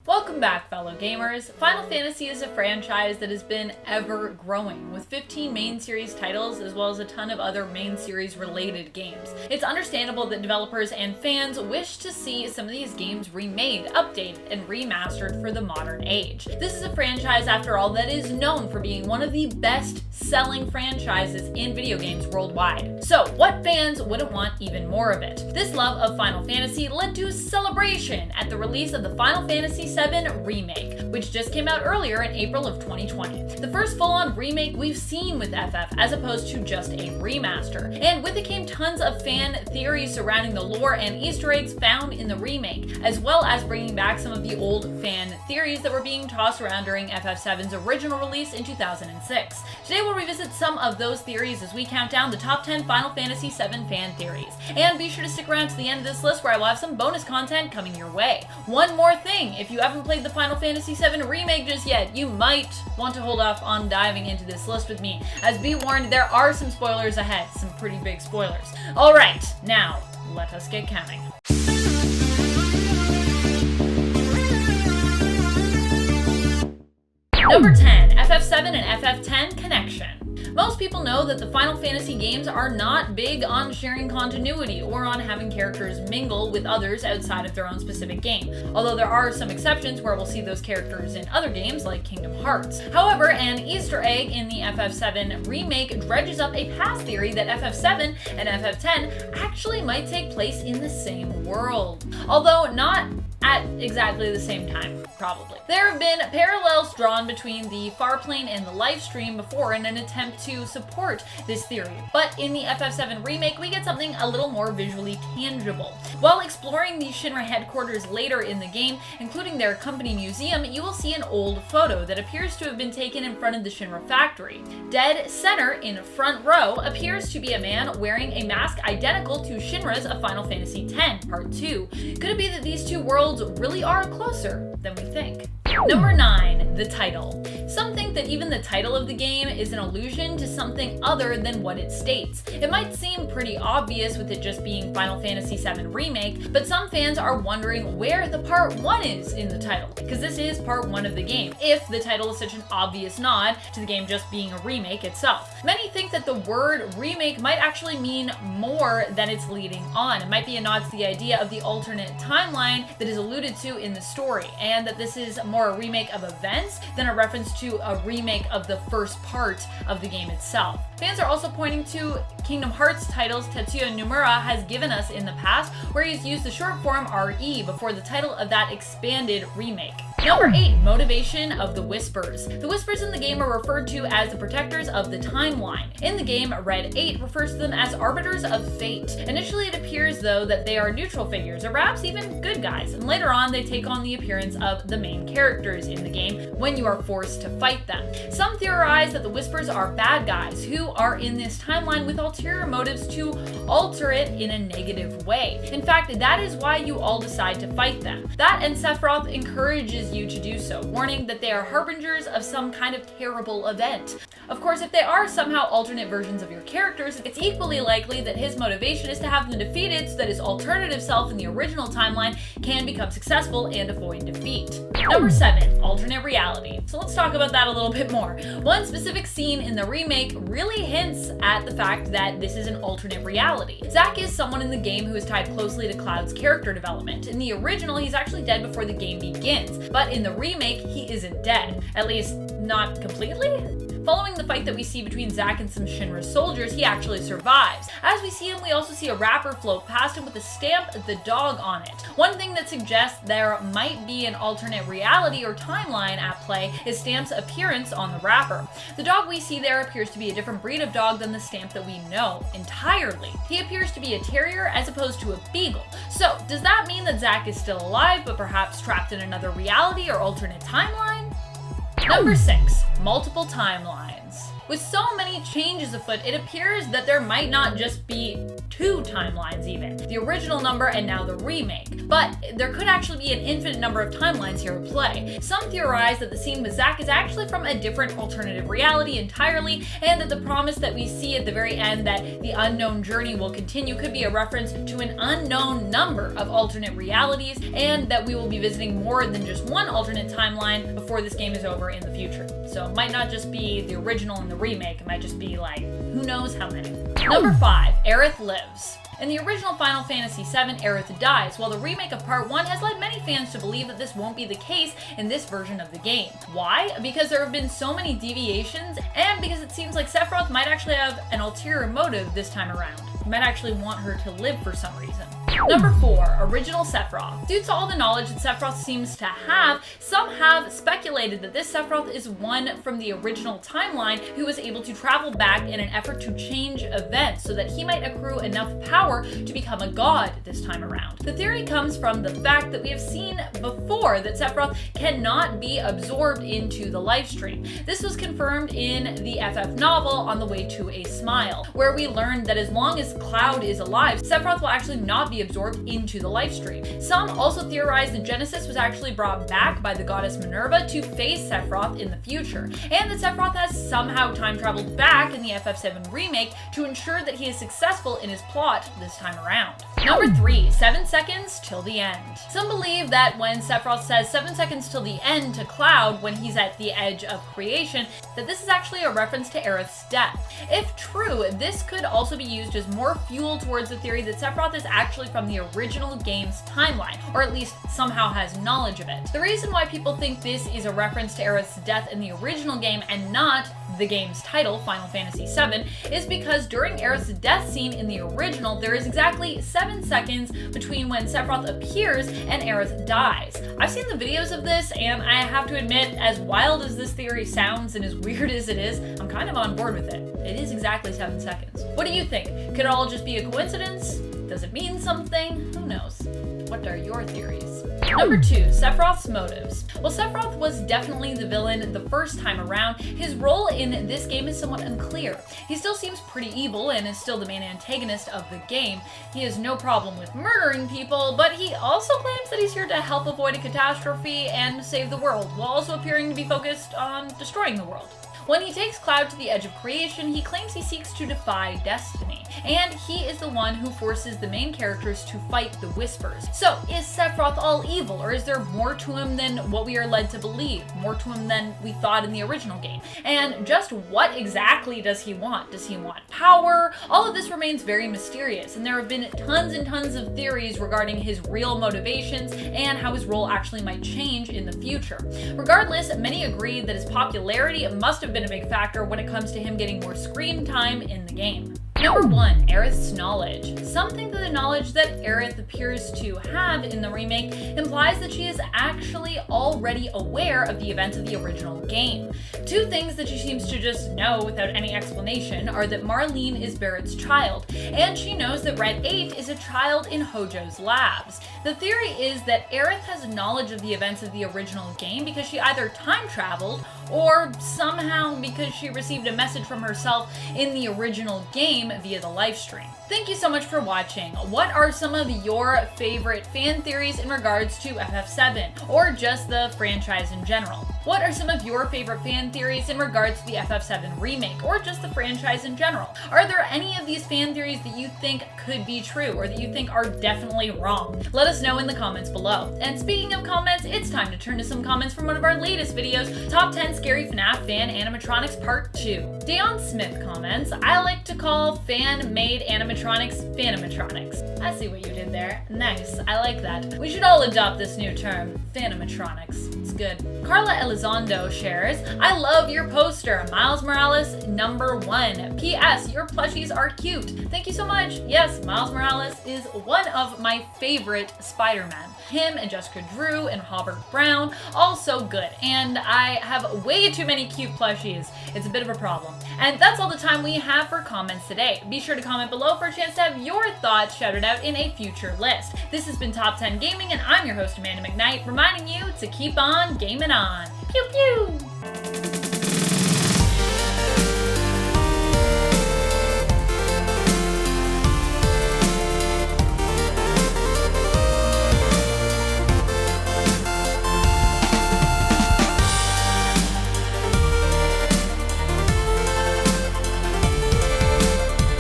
Welcome back, fellow gamers. Final Fantasy is a franchise that has been ever growing, with 15 main series titles as well as a ton of other main series related games. It's understandable that developers and fans wish to see some of these games remade, updated, and remastered for the modern age. This is a franchise, after all, that is known for being one of the best-selling franchises in video games worldwide. So, what fans wouldn't want even more of it? This love of Final Fantasy led to celebration at the release of the Final Fantasy VII Remake, which just came out earlier in April of 2020. The first full-on remake we've seen with FF, as opposed to just a remaster. And with it came tons of fan theories surrounding the lore and Easter eggs found in the remake, as well as bringing back some of the old fan theories that were being tossed around during FF7's original release in 2006. Today we'll revisit some of those theories as we count down the top 10 Final Fantasy VII fan theories. And be sure to stick around to the end of this list where I will have some bonus content coming your way. One more thing, if you haven't played the Final Fantasy VII Remake just yet, you might want to hold off on diving into this list with me, as be warned, there are some spoilers ahead, some pretty big spoilers. Alright, now, let us get counting. Number 10, FF7 and FF10 Connection. Most people know that the Final Fantasy games are not big on sharing continuity or on having characters mingle with others outside of their own specific game, although there are some exceptions where we'll see those characters in other games like Kingdom Hearts. However, an Easter egg in the FF7 remake dredges up a past theory that FF7 and FF10 actually might take place in the same world, although not at exactly the same time, probably. There have been parallels drawn between the Farplane and the Lifestream before in an attempt to support this theory, but in the FF7 remake we get something a little more visually tangible. While exploring the Shinra headquarters later in the game, including their company museum, you will see an old photo that appears to have been taken in front of the Shinra factory. Dead center in front row appears to be a man wearing a mask identical to Shinra's of Final Fantasy X Part 2. Could it be that these two worlds really are closer than we think? Number 9, the title. Some think that even the title of the game is an allusion to something other than what it states. It might seem pretty obvious with it just being Final Fantasy VII Remake, but some fans are wondering where the Part 1 is in the title, because this is Part 1 of the game, if the title is such an obvious nod to the game just being a remake itself. Many think that the word remake might actually mean more than it's leading on. It might be a nod to the idea of the alternate timeline that is alluded to in the story, and that this is more a remake of events than a reference to a remake of the first part of the game itself. Fans are also pointing to Kingdom Hearts titles Tetsuya Nomura has given us in the past, where he's used the short form RE before the title of that expanded remake. Number 8, motivation of the Whispers. The Whispers in the game are referred to as the protectors of the timeline. In the game, Red 8 refers to them as arbiters of fate. Initially it appears though that they are neutral figures, or perhaps even good guys, and later on they take on the appearance of the main characters in the game when you are forced to fight them. Some theorize that the Whispers are bad guys who are in this timeline with ulterior motives to alter it in a negative way. In fact, that is why you all decide to fight them. That and Sephiroth encourages you to do so, warning that they are harbingers of some kind of terrible event. Of course, if they are somehow alternate versions of your characters, it's equally likely that his motivation is to have them defeated so that his alternative self in the original timeline can become successful and avoid defeat. Number 7, alternate reality. So let's talk about that a little bit more. One specific scene in the remake really hints at the fact that this is an alternate reality. Zack is someone in the game who is tied closely to Cloud's character development. In the original, he's actually dead before the game begins, but in the remake, he isn't dead. At least, not completely? Following the fight that we see between Zack and some Shinra soldiers, he actually survives. As we see him, we also see a wrapper float past him with a stamp the dog on it. One thing that suggests there might be an alternate reality or timeline at play is Stamp's appearance on the wrapper. The dog we see there appears to be a different breed of dog than the Stamp that we know entirely. He appears to be a terrier as opposed to a beagle. So, does that mean that Zack is still alive but perhaps trapped in another reality or alternate timeline? Number 6, multiple timelines. With so many changes afoot, it appears that there might not just be 2 timelines even. The original number and now the remake. But there could actually be an infinite number of timelines here at play. Some theorize that the scene with Zack is actually from a different alternative reality entirely, and that the promise that we see at the very end that the unknown journey will continue could be a reference to an unknown number of alternate realities, and that we will be visiting more than just one alternate timeline before this game is over in the future. So it might not just be the original and the remake, it might just be like, who knows how many. Number 5, Aerith Lives. In the original Final Fantasy VII, Aerith dies, while the remake of Part 1 has led many fans to believe that this won't be the case in this version of the game. Why? Because there have been so many deviations, and because it seems like Sephiroth might actually have an ulterior motive this time around. He might actually want her to live for some reason. Number 4, Original Sephiroth. Due to all the knowledge that Sephiroth seems to have, some have speculated that this Sephiroth is one from the original timeline who was able to travel back in an effort to change events so that he might accrue enough power to become a god this time around. The theory comes from the fact that we have seen before that Sephiroth cannot be absorbed into the lifestream. This was confirmed in the FF novel On the Way to a Smile, where we learned that as long as Cloud is alive, Sephiroth will actually not be absorbed into the lifestream. Some also theorize that Genesis was actually brought back by the goddess Minerva to face Sephiroth in the future, and that Sephiroth has somehow time traveled back in the FF7 remake to ensure that he is successful in his plot this time around. Number 3, 7 seconds till the end. Some believe that when Sephiroth says 7 seconds till the end to Cloud when he's at the edge of creation, that this is actually a reference to Aerith's death. If true, this could also be used as more fuel towards the theory that Sephiroth is actually from the original game's timeline, or at least somehow has knowledge of it. The reason why people think this is a reference to Aerith's death in the original game and not the game's title, Final Fantasy VII, is because during Aerith's death scene in the original, there is exactly 7 seconds between when Sephiroth appears and Aerith dies. I've seen the videos of this, and I have to admit, as wild as this theory sounds and as weird as it is, I'm kind of on board with it. It is exactly 7 seconds. What do you think? Could it all just be a coincidence? Does it mean something? Who knows? What are your theories? Number 2, Sephiroth's motives. While Sephiroth was definitely the villain the first time around, his role in this game is somewhat unclear. He still seems pretty evil and is still the main antagonist of the game. He has no problem with murdering people, but he also claims that he's here to help avoid a catastrophe and save the world, while also appearing to be focused on destroying the world. When he takes Cloud to the edge of creation, he claims he seeks to defy destiny, and he is the one who forces the main characters to fight the Whispers. So, is Sephiroth all evil, or is there more to him than what we are led to believe? More to him than we thought in the original game? And just what exactly does he want? Does he want power? All of this remains very mysterious, and there have been tons and tons of theories regarding his real motivations and how his role actually might change in the future. Regardless, many agree that his popularity must have been a big factor when it comes to him getting more screen time in the game. Number 1, Aerith's knowledge. Some think that the knowledge that Aerith appears to have in the remake implies that she is actually already aware of the events of the original game. 2 things that she seems to just know without any explanation are that Marlene is Barrett's child, and she knows that Red 8 is a child in Hojo's labs. The theory is that Aerith has knowledge of the events of the original game because she either time traveled or somehow because she received a message from herself in the original game via the livestream. Thank you so much for watching. What are some of your favorite fan theories in regards to FF7 or just the franchise in general? What are some of your favorite fan theories in regards to the FF7 remake or just the franchise in general? Are there any of these fan theories that you think could be true or that you think are definitely wrong? Let us know in the comments below. And speaking of comments, it's time to turn to some comments from one of our latest videos, Top 10 Scary FNAF Fan Animatronics Part 2. Dayon Smith comments, I like to call fan-made animatronics Fanimatronics. I see what you did there. Nice, I like that. We should all adopt this new term, Fanimatronics. It's good. Carla Elizondo shares, I love your poster, Miles Morales #1. P.S. Your plushies are cute. Thank you so much. Yes, Miles Morales is one of my favorite Spider-Man. Him and Jessica Drew and Robert Brown, all so good. And I have way too many cute plushies. It's a bit of a problem. And that's all the time we have for comments today. Be sure to comment below for a chance to have your thoughts shouted out in a future list. This has been Top 10 Gaming, and I'm your host, Amanda McKnight, reminding you to keep on gaming on. Pew pew!